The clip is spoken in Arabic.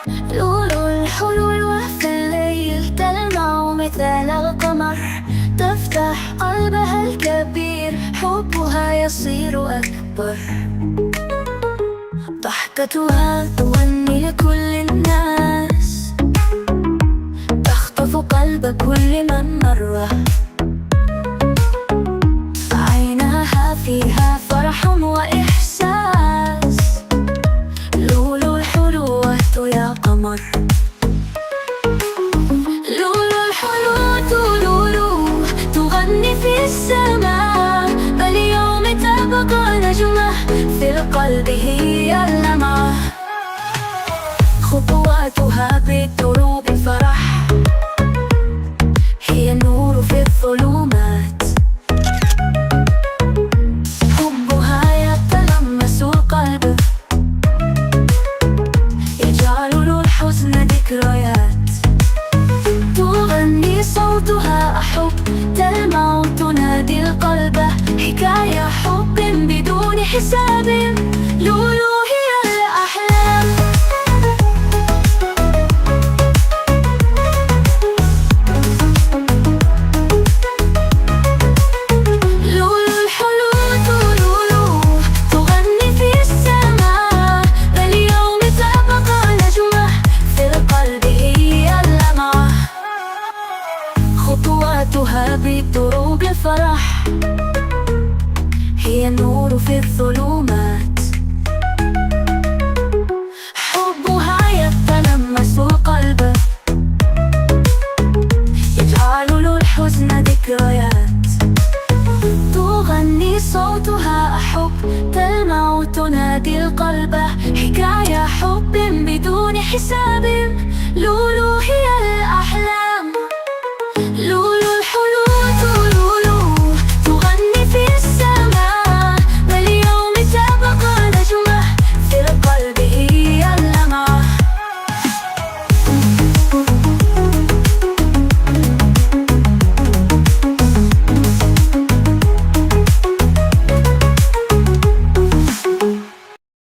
لولو الحلول وفي الليل تلمع مثل القمر، تفتح قلبها الكبير، حبها يصير أكبر. ضحكتها تغني لكل الناس، تخطف قلب كل من مر. عينها فيها فرح وإحساس، لولو الحلوة يا قمر. لولو الحلوة لولو تغني في السماء، اليوم تبقى نجمة في القلب هي اللمعة. خطواتها بدروب الفرح، هي النور في الظلمات. حبها يتلمس القلب، يجعل الحزن ذكريات. تغني صوتها أحب، تلمع تنادي القلب، حكاية حب بدون حساب. لولو هي الأحلام. لولو الحلوة لولو تغني في السماء، اليوم تبقى نجمة في القلب هي اللمعة. خطواتها بدروب الفرح، هي النور في الظلمات. حبها يتلمس القلب، يجعل الحزن ذكريات. تغني صوتها أحب، تلمع تنادي القلب، حكاية حب بدون حساب. لولو